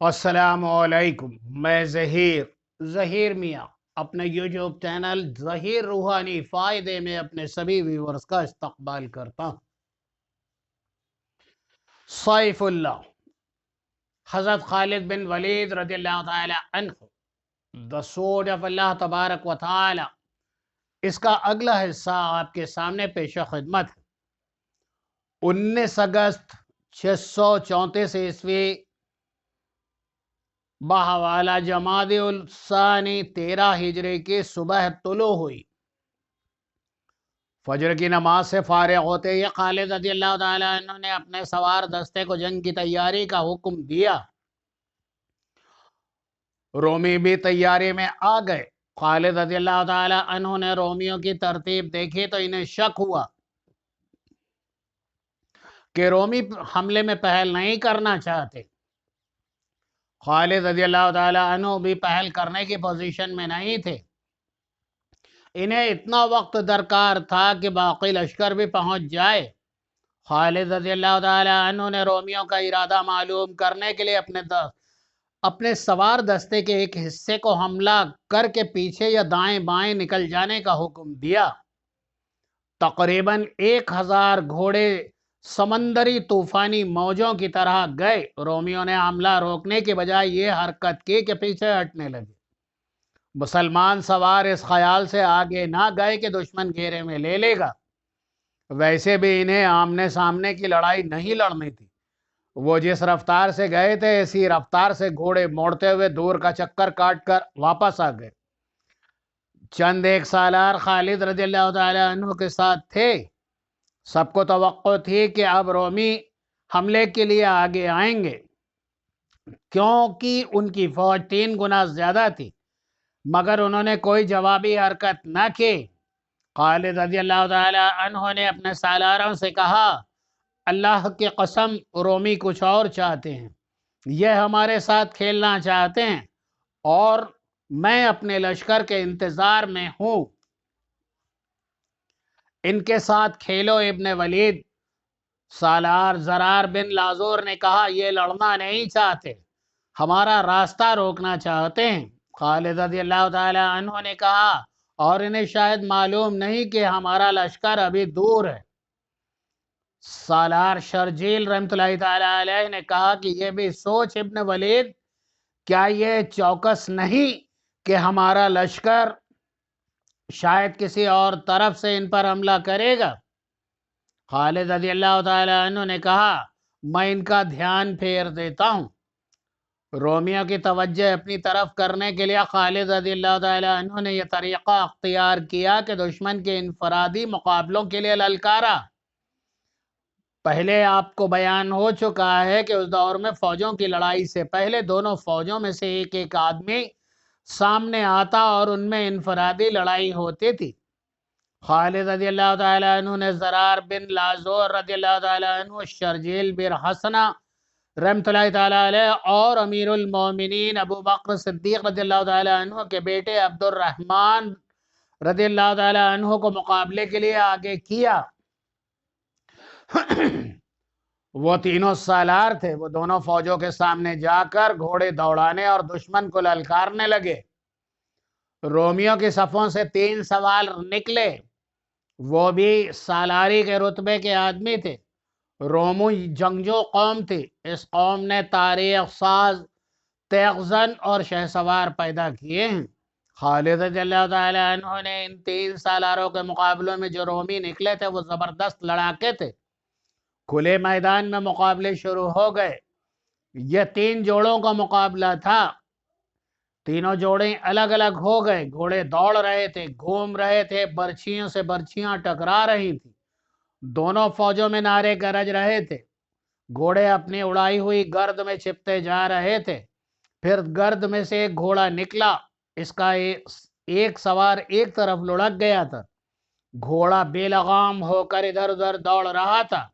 السلام علیکم۔ میں ظہیر میاں اپنے یوٹیوب چینل ظہیر روحانی فائدے میں اپنے سبھی ویورز کا استقبال کرتا ہوں۔ سیف اللہ حضرت خالد بن ولید رضی اللہ تعالی عنہ، the sword of اللہ تبارک و تعالی، اس کا اگلا حصہ آپ کے سامنے پیش خدمت ہے۔ 19 اگست 634 عیسوی بحوالہ جمادی الثانی 13 ہجری کی صبح طلوع ہوئی۔ فجر کی نماز سے فارغ ہوتے ہی خالد رضی اللہ تعالیٰ عنہ نے اپنے سوار دستے کو جنگ کی تیاری کا حکم دیا۔ رومی بھی تیاری میں آ گئے۔ خالد رضی اللہ تعالیٰ عنہ نے رومیوں کی ترتیب دیکھی تو انہیں شک ہوا کہ رومی حملے میں پہل نہیں کرنا چاہتے۔ خالد رضی اللہ تعالیٰ عنہ بھی پہل کرنے کی پوزیشن میں نہیں تھے۔ انہیں اتنا وقت درکار تھا کہ باقی لشکر بھی پہنچ جائے۔ خالد رضی اللہ تعالیٰ عنہ نے رومیوں کا ارادہ معلوم کرنے کے لیے اپنے سوار دستے کے ایک حصے کو حملہ کر کے پیچھے یا دائیں بائیں نکل جانے کا حکم دیا۔ تقریباً 1000 گھوڑے سمندری طوفانی موجوں کی طرح گئے۔ رومیوں نے حملہ روکنے کے بجائے یہ حرکت کی کہ پیچھے ہٹنے لگے۔ مسلمان سوار اس خیال سے آگے نہ گئے کہ دشمن گھیرے میں لے لے گا۔ ویسے بھی انہیں آمنے سامنے کی لڑائی نہیں لڑنی تھی۔ وہ جس رفتار سے گئے تھے اسی رفتار سے گھوڑے موڑتے ہوئے دور کا چکر کاٹ کر واپس آ گئے۔ چند ایک سالار خالد رضی اللہ تعالیٰ عنہ کے ساتھ تھے۔ سب کو توقع تھی کہ اب رومی حملے کے لیے آگے آئیں گے، کیونکہ ان کی فوج 3 گنا زیادہ تھی، مگر انہوں نے کوئی جوابی حرکت نہ کی۔ خالد رضی اللہ تعالیٰ عنہ نے اپنے سالاروں سے کہا، اللہ کی قسم رومی کچھ اور چاہتے ہیں، یہ ہمارے ساتھ کھیلنا چاہتے ہیں اور میں اپنے لشکر کے انتظار میں ہوں، ان کے ساتھ کھیلو۔ ابن ولید سالار زرار بن لازور نے کہا، یہ لڑنا نہیں چاہتے، ہمارا راستہ روکنا چاہتے ہیں۔ خالد رضی اللہ تعالی عنہ نے کہا، اور انہیں شاید معلوم نہیں کہ ہمارا لشکر ابھی دور ہے۔ سالار شرجیل رحمۃ اللہ تعالی علیہ نے کہا کہ یہ بھی سوچ ابن ولید، کیا یہ چوکس نہیں کہ ہمارا لشکر شاید کسی اور طرف سے ان پر حملہ کرے گا؟ خالد رضی اللہ تعالی عنہ نے کہا، میں ان کا دھیان پھیر دیتا ہوں۔ رومیوں کی توجہ اپنی طرف کرنے کے لیے خالد رضی اللہ تعالی عنہ نے یہ طریقہ اختیار کیا کہ دشمن کے انفرادی مقابلوں کے لیے للکارا۔ پہلے آپ کو بیان ہو چکا ہے کہ اس دور میں فوجوں کی لڑائی سے پہلے دونوں فوجوں میں سے ایک آدمی سامنے آتا اور ان میں انفرادی لڑائی ہوتی تھی۔ خالد رضی اللہ تعالی عنہ نے زرار بن لازور رضی اللہ تعالی عنہ، شرجیل بن حسنہ رحمۃ اللہ تعالی علیہ اور امیر المومنین ابو بکر صدیق رضی اللہ تعالی عنہ کے بیٹے عبد الرحمن رضی اللہ تعالی عنہ کو مقابلے کے لیے آگے کیا۔ وہ تینوں سالار تھے۔ وہ دونوں فوجوں کے سامنے جا کر گھوڑے دوڑانے اور دشمن کو للکارنے لگے۔ رومیوں کی صفوں سے 3 سوار نکلے، وہ بھی سالاری کے رتبے کے آدمی تھے۔ رومی جنگجو قوم تھی۔ اس قوم نے تاریخ ساز، تیغ زن اور شہسوار پیدا کیے ہیں۔ خالد رضی اللہ تعالی عنہ نے ان 3 سالاروں کے مقابلوں میں جو رومی نکلے تھے وہ زبردست لڑاکے تھے۔ کھلے میدان میں مقابلے شروع ہو گئے۔ یہ 3 جوڑوں کا مقابلہ تھا۔ تینوں جوڑے الگ الگ ہو گئے۔ گھوڑے دوڑ رہے تھے، گھوم رہے تھے، برچھیوں سے برچھیاں ٹکرا رہی تھیں۔ دونوں فوجوں میں نعرے گرج رہے تھے۔ گھوڑے اپنی اڑائی ہوئی گرد میں چھپتے جا رہے تھے۔ پھر گرد میں سے ایک گھوڑا نکلا، اس کا ایک سوار ایک طرف لڑک گیا تھا۔ گھوڑا بے لگام ہو کر ادھر ادھر دوڑ رہا تھا۔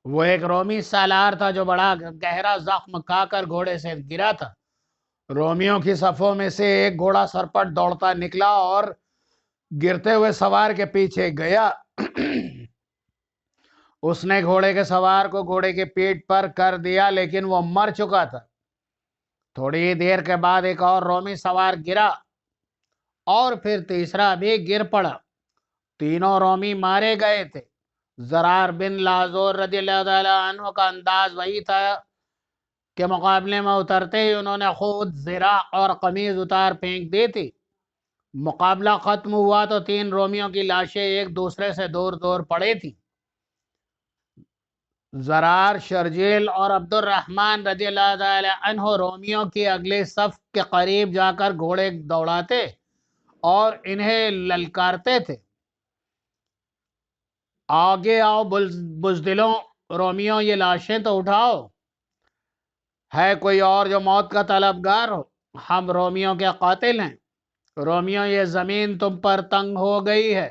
وہ ایک رومی سالار تھا جو بڑا گہرا زخم کھا کر گھوڑے سے گرا تھا۔ رومیوں کی صفوں میں سے ایک گھوڑا سرپٹ دوڑتا نکلا اور گرتے ہوئے سوار کے پیچھے گیا۔ اس نے گھوڑے کے سوار کو گھوڑے کے پیٹھ پر کر دیا، لیکن وہ مر چکا تھا۔ تھوڑی دیر کے بعد ایک اور رومی سوار گرا اور پھر تیسرا بھی گر پڑا، تینوں رومی مارے گئے تھے۔ زرار بن لازور رضی اللہ تعالیٰ عنہ کا انداز وہی تھا کہ مقابلے میں اترتے ہی انہوں نے خود زرہ اور قمیض اتار پھینک دی تھی۔ مقابلہ ختم ہوا تو تین رومیوں کی لاشیں ایک دوسرے سے دور دور پڑی تھی۔ زرار، شرجیل اور عبد الرحمن رضی اللہ تعالی عنہ رومیوں کی اگلی صف کے قریب جا کر گھوڑے دوڑاتے اور انہیں للکارتے تھے، آگے آؤ بزدلوں، رومیوں یہ لاشیں تو اٹھاؤ، ہے کوئی اور جو موت کا طلبگار ہو؟ ہم رومیوں کے قاتل ہیں، رومیوں یہ زمین تم پر تنگ ہو گئی ہے۔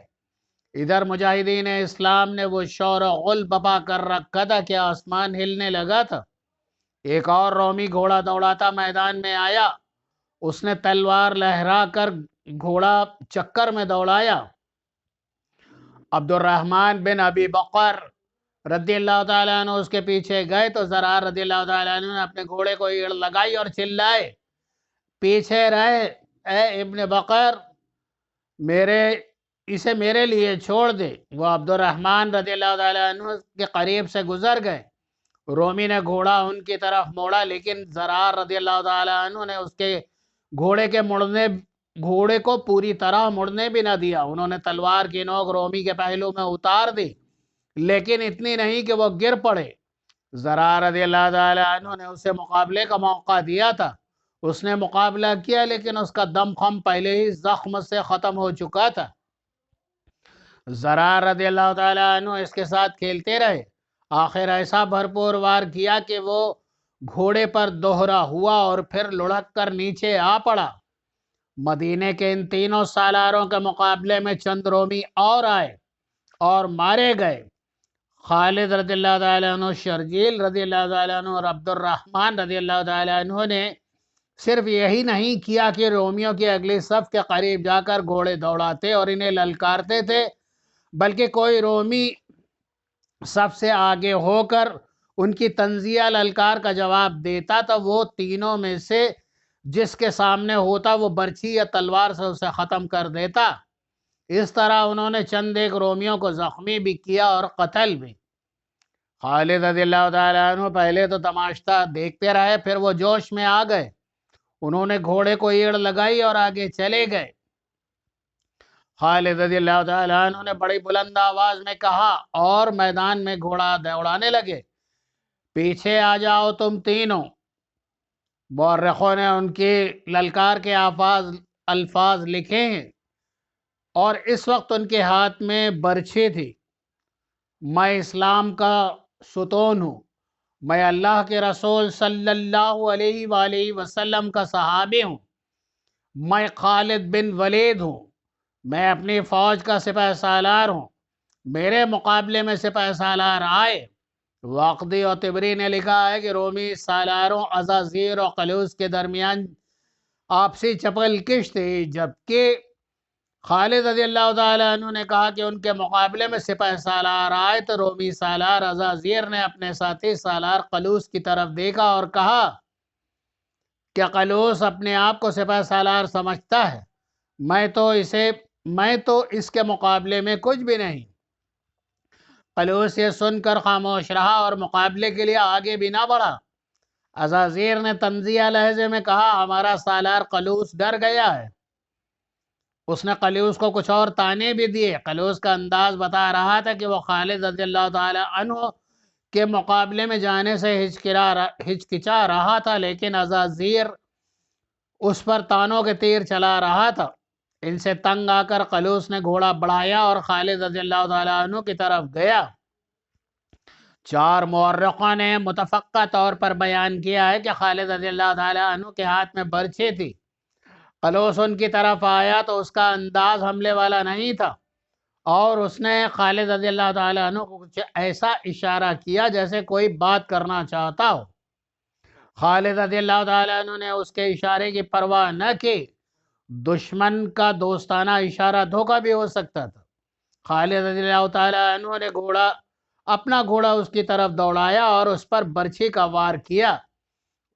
ادھر مجاہدین اسلام نے وہ شور و غل بپا کر رکھا تھا کہ آسمان ہلنے لگا تھا۔ ایک اور رومی گھوڑا دوڑاتا میدان میں آیا، اس نے تلوار لہرا کر گھوڑا چکر میں دوڑایا۔ عبد الرحمن بن ابی بکر رضی اللہ تعالیٰ عنہ اس کے پیچھے گئے تو زرار رضی اللہ تعالیٰ عنہ نے اپنے گھوڑے کو ایڑ لگائی اور چلائے، پیچھے رہے، اے ابن بکر، اسے میرے لیے چھوڑ دے۔ وہ عبد الرحمن رضی اللہ تعالیٰ عنہ کے قریب سے گزر گئے، رومی نے گھوڑا ان کی طرف موڑا، لیکن زرار رضی اللہ تعالیٰ عنہ نے اس کے گھوڑے کو پوری طرح مڑنے بھی نہ دیا۔ انہوں نے تلوار کی نوک رومی کے پہلو میں اتار دی، لیکن اتنی نہیں کہ وہ گر پڑے۔ زرار رضی اللہ تعالیٰ عنہ نے اسے مقابلے کا موقع دیا تھا، اس نے مقابلہ کیا، لیکن اس کا دم خم پہلے ہی زخم سے ختم ہو چکا تھا۔ زرار رضی اللہ تعالیٰ عنہ اس کے ساتھ کھیلتے رہے، آخر ایسا بھرپور وار کیا کہ وہ گھوڑے پر دوہرا ہوا اور پھر لڑک کر نیچے آ پڑا۔ مدینے کے ان تینوں سالاروں کے مقابلے میں چند رومی اور آئے اور مارے گئے۔ خالد رضی اللہ تعالیٰ عنہ، شرجیل رضی اللہ تعالیٰ عنہ اور عبد الرحمن رضی اللہ تعالیٰ عنہ نے صرف یہی نہیں کیا کہ رومیوں کی اگلی صف کے قریب جا کر گھوڑے دوڑاتے اور انہیں للکارتے تھے، بلکہ کوئی رومی سب سے آگے ہو کر ان کی طنزیہ للکار کا جواب دیتا تو وہ تینوں میں سے جس کے سامنے ہوتا وہ برچھی یا تلوار سے اسے ختم کر دیتا۔ اس طرح انہوں نے چند ایک رومیوں کو زخمی بھی کیا اور قتل بھی۔ خالد رضی اللہ تعالیٰ عنہ پہلے تو تماشا دیکھتے رہے، پھر وہ جوش میں آ گئے، انہوں نے گھوڑے کو ایڑ لگائی اور آگے چلے گئے۔ خالد رضی اللہ تعالیٰ عنہ نے بڑی بلند آواز میں کہا اور میدان میں گھوڑا دوڑانے لگے، پیچھے آ جاؤ تم تینوں۔ مورخوں نے ان کی للکار کے الفاظ لکھے ہیں، اور اس وقت ان کے ہاتھ میں برچھی تھی۔ میں اسلام کا ستون ہوں، میں اللہ کے رسول صلی اللہ علیہ وآلہ وسلم کا صحابی ہوں، میں خالد بن ولید ہوں، میں اپنی فوج کا سپہ سالار ہوں، میرے مقابلے میں سپہ سالار آئے۔ واقدی اور طبری نے لکھا ہے کہ رومی سالاروں عزازیر اور قلوس کے درمیان آپسی چپل کش تھی، جبکہ خالد رضی اللہ تعالیٰ عنہ نے کہا کہ ان کے مقابلے میں سپہ سالار آئے تو رومی سالار عزازیر نے اپنے ساتھی سالار قلوس کی طرف دیکھا اور کہا کہ قلوس اپنے آپ کو سپہ سالار سمجھتا ہے، میں تو اس کے مقابلے میں کچھ بھی نہیں۔ قلوس یہ سن کر خاموش رہا اور مقابلے کے لیے آگے بھی نہ بڑھا۔ عزازیر نے طنزیہ لہجے میں کہا، ہمارا سالار قلوس ڈر گیا ہے۔ اس نے قلوس کو کچھ اور طعنے بھی دیے۔ قلوس کا انداز بتا رہا تھا کہ وہ خالد رضی اللہ تعالی عنہ کے مقابلے میں جانے سے ہچکچا رہا تھا، لیکن عزازیر اس پر طعنوں کے تیر چلا رہا تھا۔ ان سے تنگ آ کر قلوس نے گھوڑا بڑھایا اور خالد رضی اللہ تعالیٰ عنہ کی طرف گیا۔ چار مورخوں نے متفقہ طور پر بیان کیا ہے کہ خالد رضی اللہ تعالیٰ عنہ کے ہاتھ میں برچھی تھی۔ قلوس ان کی طرف آیا تو اس کا انداز حملے والا نہیں تھا، اور اس نے خالد رضی اللہ تعالیٰ عنہ کو کچھ ایسا اشارہ کیا جیسے کوئی بات کرنا چاہتا ہو۔ خالد رضی اللہ تعالیٰ عنہ نے اس کے اشارے کی پرواہ نہ کی، دشمن کا دوستانہ اشارہ دھوکہ بھی ہو سکتا تھا۔ خالد رضی اللہ تعالیٰ عنہ نے اپنا گھوڑا اس کی طرف دوڑایا اور اس پر برچھی کا وار کیا۔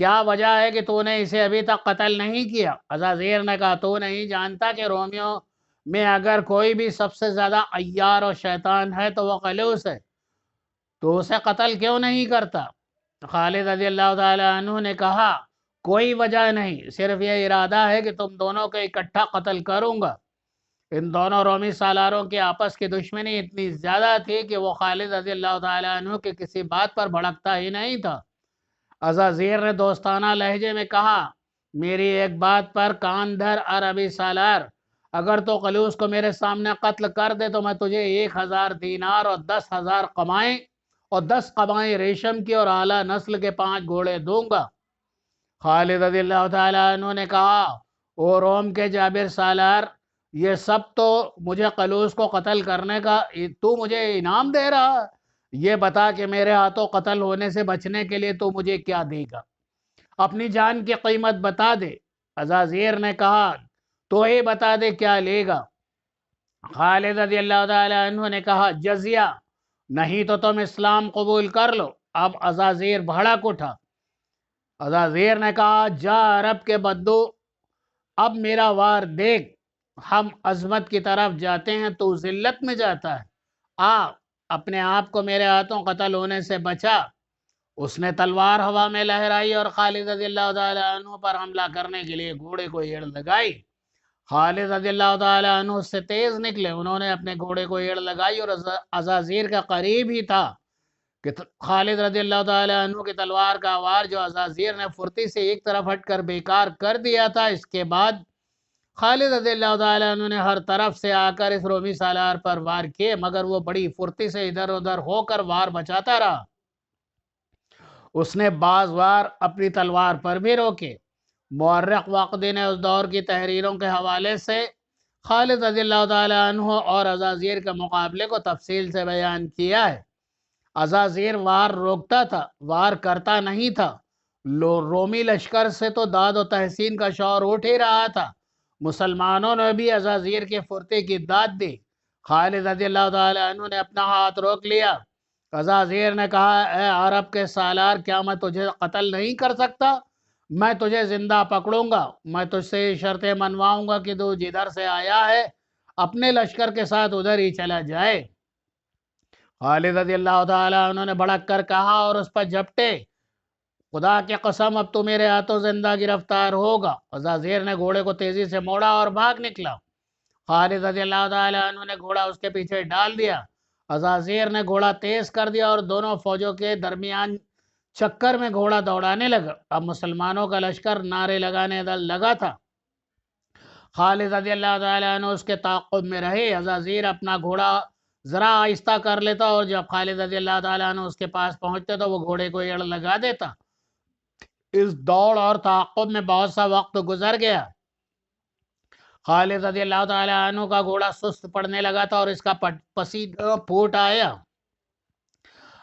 کیا وجہ ہے کہ تو نے اسے ابھی تک قتل نہیں کیا؟ عزازیر نے کہا تو نہیں جانتا کہ رومیوں میں اگر کوئی بھی سب سے زیادہ عیار اور شیطان ہے تو وہ قلیوس ہے، تو اسے قتل کیوں نہیں کرتا؟ خالد رضی اللہ تعالی عنہ نے کہا کوئی وجہ نہیں، صرف یہ ارادہ ہے کہ تم دونوں کو اکٹھا قتل کروں گا۔ ان دونوں رومی سالاروں کی آپس کی دشمنی اتنی زیادہ تھی کہ وہ خالد رضی اللہ تعالی عنہ کے کسی بات پر بھڑکتا ہی نہیں تھا۔ عزازیر نے دوستانہ لہجے میں کہا میری ایک بات پر کان دھر عربی سالار، اگر تو قلیوس کو میرے سامنے قتل کر دے تو میں تجھے 1000 دینار اور 10,000 قمائیں اور 10 قبائیں ریشم کی اور اعلیٰ نسل کے 5 گھوڑے دوں گا۔ خالد رضی اللہ تعالیٰ عنہ نے کہا او روم کے جابر سالار، یہ سب تو مجھے قلیوس کو قتل کرنے کا تو مجھے انعام دے رہا، یہ بتا کہ میرے ہاتھوں قتل ہونے سے بچنے کے لیے تو مجھے کیا دے گا؟ اپنی جان کی قیمت بتا دے۔ عزازیر نے کہا تو ہی بتا دے کیا لے گا؟ خالد رضی اللہ تعالیٰ عنہ نے کہا جزیہ، نہیں تو تم اسلام قبول کر لو۔ اب عزازیر بھڑک اٹھا۔ عزازیر نے کہا جا عرب کے بدو، اب میرا وار دیکھ، ہم عظمت کی طرف جاتے ہیں تو ذلت میں جاتا ہے، اپنے آپ کو میرے ہاتھوں قتل ہونے سے بچا۔ اس نے تلوار ہوا میں لہرائی اور خالد رضی اللہ تعالیٰ عنہ پر حملہ کرنے کے لیے گھوڑے کو ایڑ لگائی۔ خالد رضی اللہ تعالیٰ عنہ اس سے تیز نکلے، انہوں نے اپنے گھوڑے کو ایڑ لگائی اور عزازیر کا قریب ہی تھا کہ خالد رضی اللہ تعالیٰ عنہ کی تلوار کا وار جو عزازیر نے پھرتی سے ایک طرف ہٹ کر بیکار کر دیا تھا، اس کے بعد خالد رضی اللہ تعالیٰ عنہ نے ہر طرف سے آ کر اس رومی سالار پر وار کیے، مگر وہ بڑی پھرتی سے ادھر ادھر ہو کر وار بچاتا رہا۔ اس نے بعض وار اپنی تلوار پر بھی روکے۔ مورخ واقدی نے اس دور کی تحریروں کے حوالے سے خالد رضی اللہ تعالیٰ عنہ اور عزازیر کے مقابلے کو تفصیل سے بیان کیا ہے۔ عزازیر وار روکتا تھا، وار کرتا نہیں تھا۔ رومی لشکر سے تو داد و تحسین کا شور اٹھ ہی رہا تھا۔ مسلمانوں نے بھی عزازیر کی پھرتی کی داد دی۔ خالد رضی اللہ تعالیٰ عنہ نے اپنا ہاتھ روک لیا۔ عزازیر نے کہا اے عرب کے سالار، کیا میں تجھے قتل نہیں کر سکتا؟ میں تجھے زندہ پکڑوں گا، میں تجھ سے شرطیں منواؤں گا کہ تو جدھر سے آیا ہے اپنے لشکر کے ساتھ ادھر ہی چلا جائے۔ خالد رضی اللہ تعالیٰ عنہ نے بھڑک کر کہا اور اس پر جھپٹے خدا کی قسم اب تو میرے ہاتھوں زندہ گرفتار ہوگا۔ عزازیر نے گھوڑے کو تیزی سے موڑا اور بھاگ نکلا۔ خالد رضی اللہ تعالیٰ عنہ نے گھوڑا اس کے پیچھے ڈال دیا۔ عزازیر نے گھوڑا تیز کر دیا اور دونوں فوجوں کے درمیان چکر میں گھوڑا دوڑانے لگا۔ اب مسلمانوں کا لشکر نعرے لگانے لگا تھا۔ خالد رضی اللہ تعالیٰ عنہ اس کے تعاقب میں رہے۔ عزازیر اپنا گھوڑا ذرا آہستہ کر لیتا اور جب خالد رضی اللہ تعالیٰ عنہ اس کے پاس پہنچتے تو وہ گھوڑے کو ایڑ لگا دیتا۔ اس دوڑ اور تعاقب میں بہت سا وقت گزر گیا۔ خالد رضی اللہ تعالیٰ عنہ کا گھوڑا سست پڑنے لگا تھا اور اس کا پسینہ پھوٹ آیا۔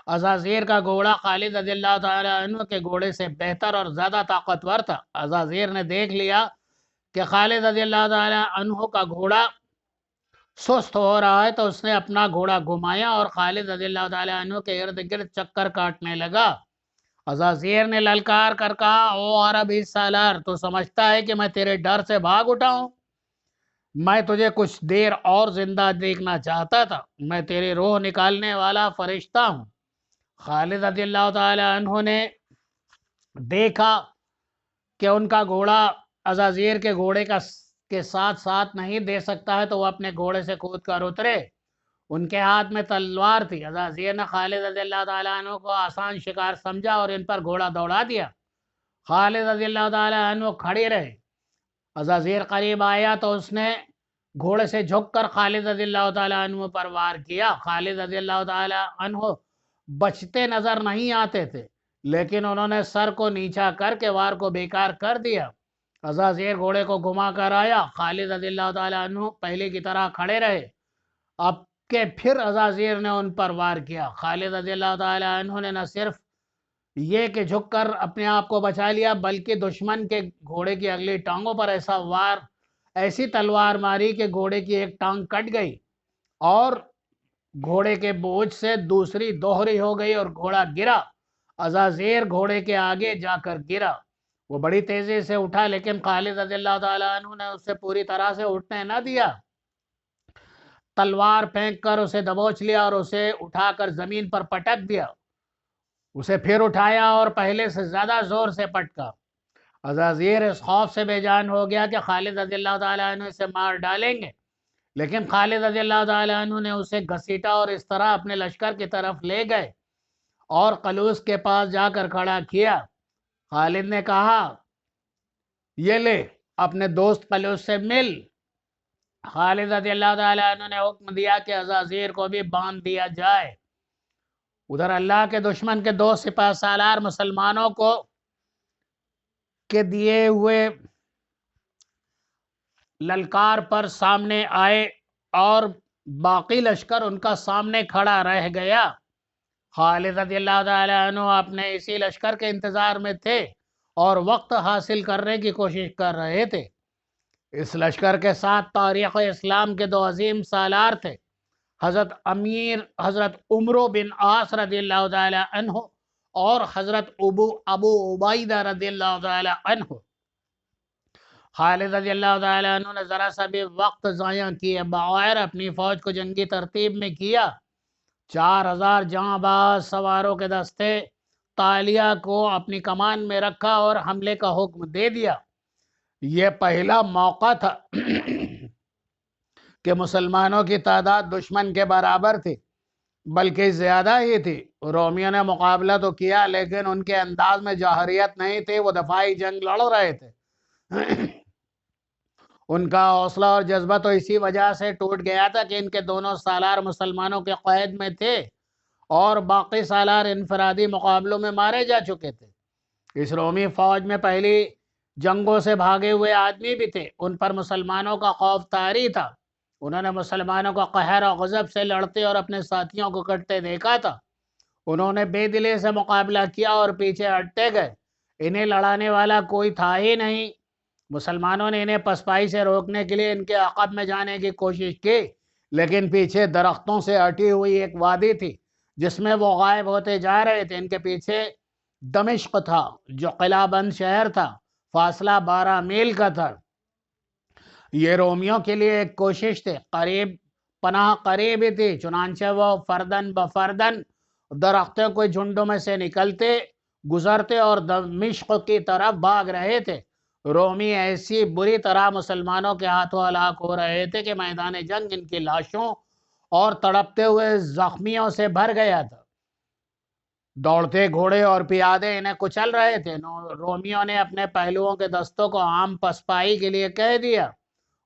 عزازیر کا گھوڑا خالد رضی اللہ تعالیٰ عنہ کے گھوڑے سے بہتر اور زیادہ طاقتور تھا۔ عزازیر نے دیکھ لیا کہ خالد رضی اللہ تعالیٰ عنہ کا گھوڑا سست ہو رہا ہے تو اس نے اپنا گھوڑا گھمایا اور خالد رضی اللہ تعالیٰ عنہ کے ارد گرد چکر کاٹنے لگا۔ عزازیر نے للکار کر کہا او عربی سالار، تو سمجھتا ہے کہ میں تیرے ڈر سے بھاگ اٹھا ہوں؟ میں تجھے کچھ دیر اور زندہ دیکھنا چاہتا تھا، میں تیری روح نکالنے والا فرشتہ ہوں۔ خالد رضی اللہ تعالیٰ عنہ نے دیکھا کہ ان کا گھوڑا عزازیر کے گھوڑے کے ساتھ ساتھ نہیں دے سکتا ہے تو وہ اپنے گھوڑے سے کود کر اترے۔ ان کے ہاتھ میں تلوار تھی۔ عزازیر نے خالد رضی اللہ تعالیٰ عنہ کو آسان شکار سمجھا اور ان پر گھوڑا دوڑا دیا۔ خالد رضی اللہ تعالیٰ عنہ کھڑے رہے۔ عزازیر قریب آیا تو اس نے گھوڑے سے جھک کر خالد رضی اللہ تعالیٰ عنہ پر وار کیا۔ خالد رضی اللہ تعالیٰ عنہ بچتے نظر نہیں آتے تھے، لیکن انہوں نے سر کو نیچا کر کے وار کو بیکار کر دیا۔ عزازیر گھوڑے کو گھما کر آیا۔ خالد رضی اللہ تعالیٰ عنہ پہلے کی طرح کھڑے رہے۔ اب کہ پھر عزازیر نے ان پر وار کیا۔ خالد رضی اللہ تعالیٰ عنہ نے نہ صرف یہ کہ جھک کر اپنے آپ کو بچا لیا بلکہ دشمن کے گھوڑے کی اگلی ٹانگوں پر ایسی تلوار ماری کہ گھوڑے کی ایک ٹانگ کٹ گئی اور گھوڑے کے بوجھ سے دوسری دوہری ہو گئی اور گھوڑا گرا۔ عزازیر گھوڑے کے آگے جا کر گرا۔ وہ بڑی تیزی سے اٹھا، لیکن خالد رضی اللہ تعالیٰ عنہ نے اسے پوری طرح سے اٹھنے نہ دیا، تلوار پھینک کر اسے دبوچ لیا اور اسے اٹھا کر زمین پر پٹک دیا، اسے پھر اٹھایا اور پہلے سے زیادہ زور سے پٹکا۔ عزازیر اس خوف سے بے جان ہو گیا کہ خالد رضی اللہ تعالیٰ عنہ اسے مار ڈالیں گے، لیکن خالد رضی اللہ تعالیٰ عنہ نے اسے گھسیٹا اور اس طرح اپنے لشکر کی طرف لے گئے اور قلوس کے پاس جا کر کھڑا کیا۔ خالد نے کہا، یہ لے اپنے دوست قلوس سے مل۔ خالد رضی اللہ تعالیٰ عنہ نے حکم دیا کہ عزازیر کو بھی باندھ دیا جائے۔ ادھر اللہ کے دشمن کے دو سپہ سالار مسلمانوں کو کے دیے ہوئے للکار پر سامنے آئے اور باقی لشکر ان کا سامنے کھڑا رہ گیا۔ خالد رضی اللہ تعالیٰ عنہ اپنے اسی لشکر کے انتظار میں تھے اور وقت حاصل کرنے کی کوشش کر رہے تھے۔ اس لشکر کے ساتھ تاریخ اسلام کے دو عظیم سالار تھے، حضرت عمرو بن عاص رضی اللہ تعالیٰ عنہ اور حضرت ابو عبیدہ رضی اللہ تعالیٰ عنہ۔ خالد رضی اللہ تعالیٰ عنہ نے ذرا سا بھی وقت ضائع کیے بغیر اپنی فوج کو جنگی ترتیب میں کیا۔ 4000 جاں باز سواروں کے دستے تالیہ کو اپنی کمان میں رکھا اور حملے کا حکم دے دیا۔ یہ پہلا موقع تھا کہ مسلمانوں کی تعداد دشمن کے برابر تھی، بلکہ زیادہ ہی تھی۔ رومیوں نے مقابلہ تو کیا، لیکن ان کے انداز میں جوہریت نہیں تھی، وہ دفاعی جنگ لڑ رہے تھے۔ ان کا حوصلہ اور جذبہ تو اسی وجہ سے ٹوٹ گیا تھا کہ ان کے دونوں سالار مسلمانوں کے قید میں تھے اور باقی سالار انفرادی مقابلوں میں مارے جا چکے تھے۔ اس رومی فوج میں پہلی جنگوں سے بھاگے ہوئے آدمی بھی تھے، ان پر مسلمانوں کا خوف طاری تھا۔ انہوں نے مسلمانوں کو قہر اور غضب سے لڑتے اور اپنے ساتھیوں کو کٹتے دیکھا تھا۔ انہوں نے بے دلی سے مقابلہ کیا اور پیچھے ہٹتے گئے، انہیں لڑانے والا کوئی تھا ہی نہیں۔ مسلمانوں نے انہیں پسپائی سے روکنے کے لیے ان کے عقب میں جانے کی کوشش کی، لیکن پیچھے درختوں سے ہٹی ہوئی ایک وادی تھی جس میں وہ غائب ہوتے جا رہے تھے۔ ان کے پیچھے دمشق تھا جو قلعہ بند شہر تھا، فاصلہ 12 میل کا تھا۔ یہ رومیوں کے لیے ایک کوشش تھی، پناہ قریب ہی تھی، چنانچہ وہ فردن بفردن درختوں کے جھنڈوں میں سے نکلتے گزرتے اور دمشق کی طرف بھاگ رہے تھے۔ رومی ایسی بری طرح مسلمانوں کے ہاتھوں ہلاک ہو رہے تھے کہ میدان جنگ ان کی لاشوں اور تڑپتے ہوئے زخمیوں سے بھر گیا تھا۔ دوڑتے گھوڑے اور پیادے انہیں کچل رہے تھے۔ رومیوں نے اپنے پہلوؤں کے دستوں کو عام پسپائی کے لیے کہہ دیا۔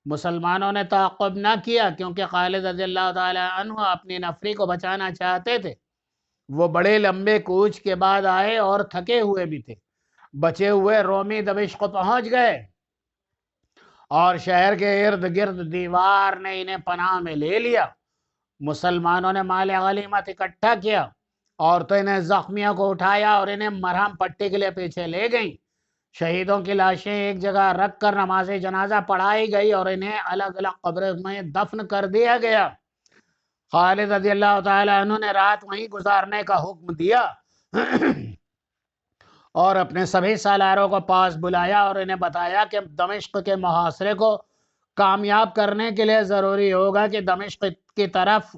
مسلمانوں نے تعاقب نہ کیا کیونکہ خالد رضی اللہ تعالیٰ عنہ اپنی نفری کو بچانا چاہتے تھے۔ وہ بڑے لمبے کوچ کے بعد آئے اور تھکے ہوئے بھی تھے۔ بچے ہوئے رومی دمشق پہنچ گئے اور شہر کے ارد گرد دیوار نے انہیں پناہ میں لے لیا۔ مسلمانوں نے مال غنیمت اکٹھا کیا، عورتیں نے زخمیوں کو اٹھایا اور انہیں مرہم پٹی کے لیے پیچھے لے گئیں۔ شہیدوں کی لاشیں ایک جگہ رکھ کر نماز جنازہ پڑھائی گئی اور انہیں الگ الگ قبروں میں دفن کر دیا گیا۔ خالد رضی اللہ تعالیٰ عنہ نے رات وہیں گزارنے کا حکم دیا اور اپنے سبھی سالاروں کو پاس بلایا اور انہیں بتایا کہ دمشق کے محاصرے کو کامیاب کرنے کے لیے ضروری ہوگا کہ دمشق کی طرف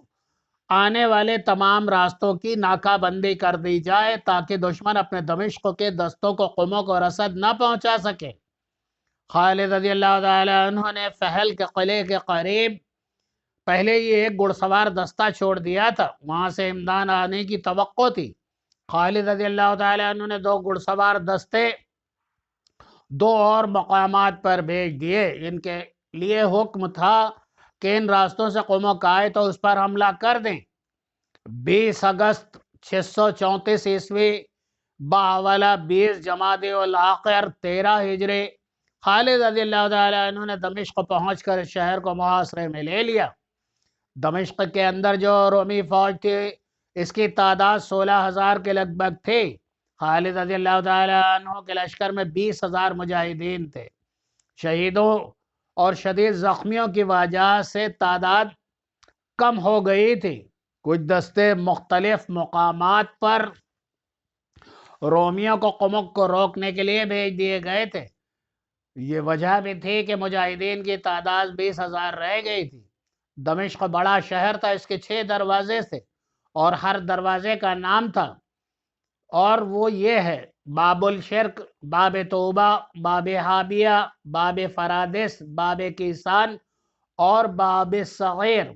آنے والے تمام راستوں کی ناکہ بندی کر دی جائے تاکہ دشمن اپنے دمشق کے دستوں کو قمق اور رسد نہ پہنچا سکے۔ خالد رضی اللہ تعالیٰ عنہ نے فہل کے قلعے کے قریب پہلے ہی ایک گھڑ سوار دستہ چھوڑ دیا تھا، وہاں سے امداد آنے کی توقع تھی۔ خالد رضی اللہ تعالیٰ عنہ نے 2 گھڑ سوار دستے 2 اور مقامات پر بھیج دیے۔ ان کے لیے حکم تھا کہ ان راستوں سے قومک آئے تو اس پر حملہ کر دیں۔ 20 اگست 634 عیسوی باولا 20 جمادی الاخر 13 ہجری خالد رضی اللہ تعالیٰ عنہ نے دمشق پہنچ کر شہر کو محاصرے میں لے لیا۔ دمشق کے اندر جو رومی فوج تھی اس کی تعداد 16,000 کے لگ بھگ تھی۔ خالد رضی اللہ تعالیٰ عنہ کے لشکر میں 20,000 مجاہدین تھے۔ شہیدوں اور شدید زخمیوں کی وجہ سے تعداد کم ہو گئی تھی۔ کچھ دستے مختلف مقامات پر رومیوں کو قمق کو روکنے کے لیے بھیج دیے گئے تھے۔ یہ وجہ بھی تھی کہ مجاہدین کی تعداد 20,000 رہ گئی تھی۔ دمشق بڑا شہر تھا، اس کے 6 دروازے تھے اور ہر دروازے کا نام تھا، اور وہ یہ ہے: باب الشرک، باب توبہ، باب حابیہ، باب فرادس، باب کیسان اور باب صغیر۔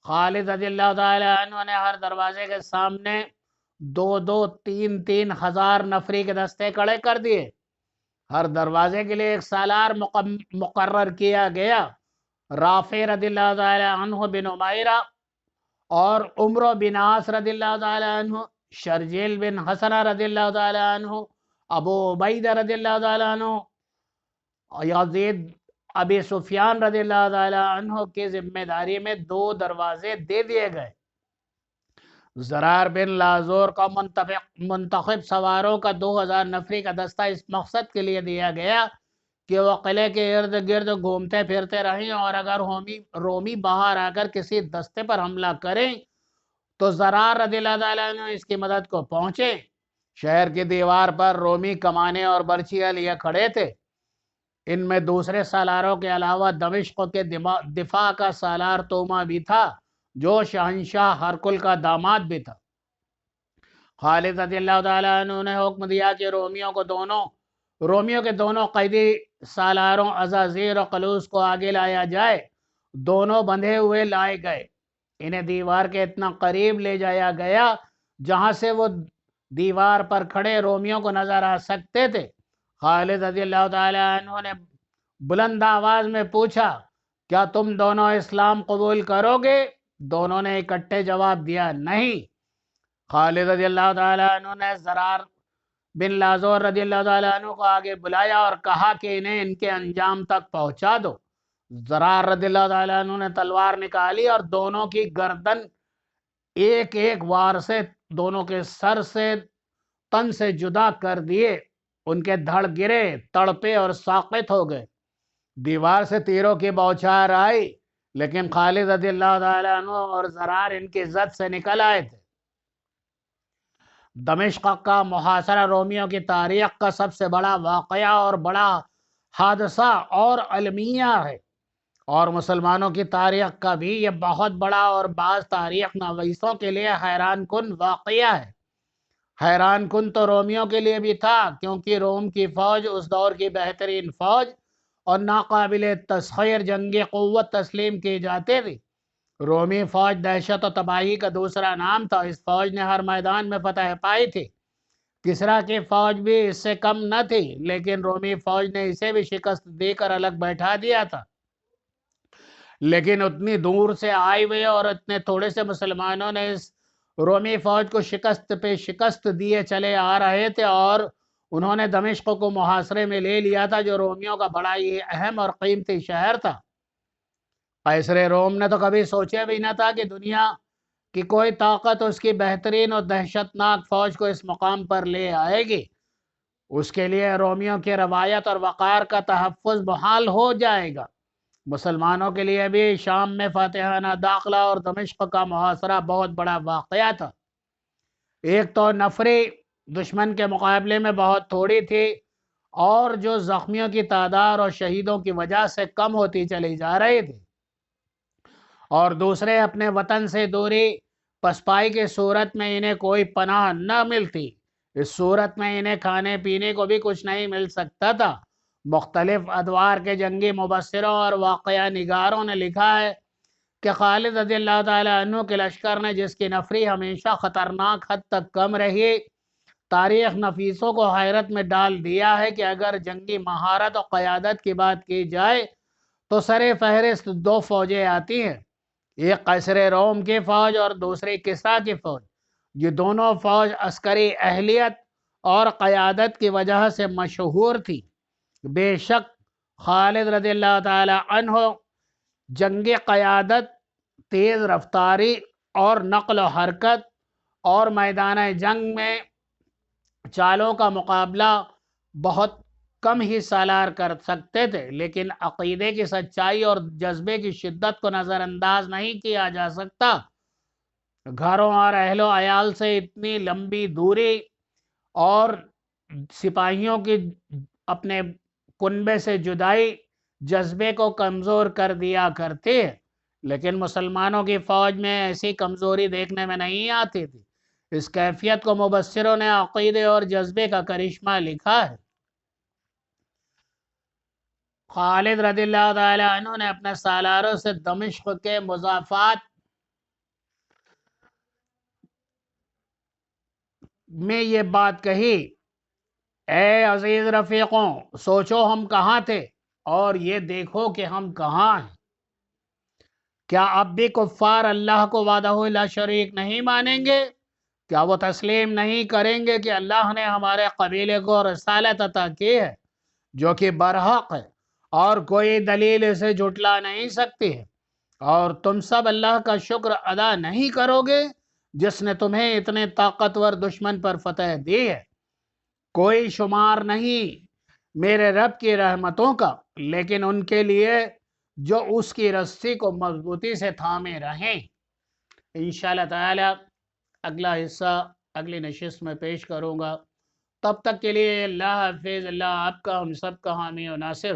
خالد رضی اللہ تعالیٰ عنہ نے ہر دروازے کے سامنے 2-2، 3-3 ہزار نفری کے دستے کھڑے کر دیے۔ ہر دروازے کے لیے ایک سالار مقرر کیا گیا۔ رافع رضی اللہ تعالیٰ عنہ بن عمیرہ اور عمرو بن عاص رضی اللہ تعالیٰ عنہ، شرجیل بن حسنہ رضی اللہ تعالیٰ عنہ، ابو عبیدہ رضی اللہ تعالیٰ عنہ، یزید ابی سفیان رضی اللہ تعالیٰ عنہ کی ذمہ داری میں 2 دروازے دے دیے گئے۔ زرار بن لازور کا منتخب سواروں کا 2,000 نفری کا دستہ اس مقصد کے لیے دیا گیا کہ وہ قلعے کے ارد گرد گھومتے پھرتے رہیں، اور اگر رومی باہر آ کر کسی دستے پر حملہ کریں تو زرار رضی اللہ تعالیٰ عنہ اس کی مدد کو پہنچے۔ شہر کی دیوار پر رومی کمانے اور برچیاں لیے کھڑے تھے۔ ان میں دوسرے سالاروں کے علاوہ دمشق کے دفاع کا سالار توما بھی تھا، جو شہنشاہ ہرکل کا داماد بھی تھا۔ خالد رضی اللہ تعالیٰ عنہ نے حکم دیا کہ رومیوں کے دونوں قیدی سالاروں عزازیر اور قلوس کو آگے لایا جائے۔ دونوں بندھے ہوئے لائے گئے۔ انہیں دیوار کے اتنا قریب لے جایا گیا جہاں سے وہ دیوار پر کھڑے رومیوں کو نظر آ سکتے تھے۔ خالد رضی اللہ تعالیٰ عنہ نے بلند آواز میں پوچھا: کیا تم دونوں اسلام قبول کرو گے؟ دونوں نے اکٹھے جواب دیا: نہیں۔ خالد رضی اللہ تعالیٰ عنہ نے زرار بن لازور رضی اللہ تعالیٰ عنہ کو آگے بلایا اور کہا کہ انہیں ان کے انجام تک پہنچا دو۔ زرار رضی اللہ تعالیٰ عنہ نے تلوار نکالی اور دونوں کی گردن ایک ایک وار سے دونوں کے سر سے تن سے جدا کر دیے۔ ان کے دھڑ گرے، تڑپے اور ساقط ہو گئے۔ دیوار سے تیروں کی بوچھار آئی، لیکن خالد رضی اللہ تعالیٰ عنہ اور زرار ان کی زد سے نکل آئے تھے۔ دمشق کا محاصرہ رومیوں کی تاریخ کا سب سے بڑا واقعہ اور بڑا حادثہ اور المیہ ہے، اور مسلمانوں کی تاریخ کا بھی یہ بہت بڑا اور بعض تاریخ نویسوں کے لیے حیران کن واقعہ ہے۔ حیران کن تو رومیوں کے لیے بھی تھا، کیونکہ روم کی فوج اس دور کی بہترین فوج اور ناقابل تسخیر جنگی قوت تسلیم کی جاتی تھی۔ رومی فوج دہشت و تباہی کا دوسرا نام تھا۔ اس فوج نے ہر میدان میں فتح پائی تھی۔ کسرا کی فوج بھی اس سے کم نہ تھی، لیکن رومی فوج نے اسے بھی شکست دے کر الگ بیٹھا دیا تھا۔ لیکن اتنی دور سے آئے ہوئے اور اتنے تھوڑے سے مسلمانوں نے اس رومی فوج کو شکست پہ شکست دیے چلے آ رہے تھے، اور انہوں نے دمشق کو محاصرے میں لے لیا تھا، جو رومیوں کا بڑا ہی اہم اور قیمتی شہر تھا۔ قیصر روم نے تو کبھی سوچا بھی نہ تھا کہ دنیا کی کوئی طاقت اس کی بہترین اور دہشت ناک فوج کو اس مقام پر لے آئے گی۔ اس کے لیے رومیوں کی روایت اور وقار کا تحفظ محال ہو جائے گا۔ مسلمانوں کے لیے بھی شام میں فاتحانہ داخلہ اور دمشق کا محاصرہ بہت بڑا واقعہ تھا۔ ایک تو نفری دشمن کے مقابلے میں بہت تھوڑی تھی، اور جو زخمیوں کی تعداد اور شہیدوں کی وجہ سے کم ہوتی چلی جا رہی تھی، اور دوسرے اپنے وطن سے دوری پسپائی کی صورت میں انہیں کوئی پناہ نہ ملتی۔ اس صورت میں انہیں کھانے پینے کو بھی کچھ نہیں مل سکتا تھا۔ مختلف ادوار کے جنگی مبصروں اور واقعہ نگاروں نے لکھا ہے کہ خالد رضی اللہ تعالیٰ عنہ کے لشکر نے، جس کی نفری ہمیشہ خطرناک حد تک کم رہی، تاریخ نفیسوں کو حیرت میں ڈال دیا ہے کہ اگر جنگی مہارت اور قیادت کی بات کی جائے تو سر فہرست 2 فوجیں آتی ہیں، ایک قیصر روم کی فوج اور دوسری کسریٰ کی فوج۔ یہ دونوں فوج عسکری اہلیت اور قیادت کی وجہ سے مشہور تھی۔ بے شک خالد رضی اللہ تعالی عنہ جنگی قیادت، تیز رفتاری اور نقل و حرکت اور میدان جنگ میں چالوں کا مقابلہ بہت کم ہی سالار کر سکتے تھے، لیکن عقیدے کی سچائی اور جذبے کی شدت کو نظر انداز نہیں کیا جا سکتا۔ گھروں اور اہل و عیال سے اتنی لمبی دوری اور سپاہیوں کی اپنے کنبے سے جدائی جذبے کو کمزور کر دیا کرتے، لیکن مسلمانوں کی فوج میں ایسی کمزوری دیکھنے میں نہیں آتی تھی۔ اس کیفیت کو مبصروں نے عقیدے اور جذبے کا کرشمہ لکھا ہے۔ خالد رضی اللہ تعالی عنہ نے اپنے سالاروں سے دمشق کے مضافات میں یہ بات کہی: اے عزیز رفیقوں، سوچو ہم کہاں تھے اور یہ دیکھو کہ ہم کہاں ہیں۔ کیا اب بھی کفار اللہ کو وحدہ لا شریک نہیں مانیں گے؟ کیا وہ تسلیم نہیں کریں گے کہ اللہ نے ہمارے قبیلے کو رسالت عطا کی ہے جو کہ برحق ہے اور کوئی دلیل اسے جھٹلا نہیں سکتی ہے؟ اور تم سب اللہ کا شکر ادا نہیں کرو گے جس نے تمہیں اتنے طاقتور دشمن پر فتح دی ہے۔ کوئی شمار نہیں میرے رب کی رحمتوں کا، لیکن ان کے لیے جو اس کی رسی کو مضبوطی سے تھامے رہیں۔ انشاءاللہ تعالی اگلا حصہ اگلی نشست میں پیش کروں گا۔ تب تک کے لیے اللہ حافظ۔ اللہ آپ کا ہم سب کا حامی و ناصر۔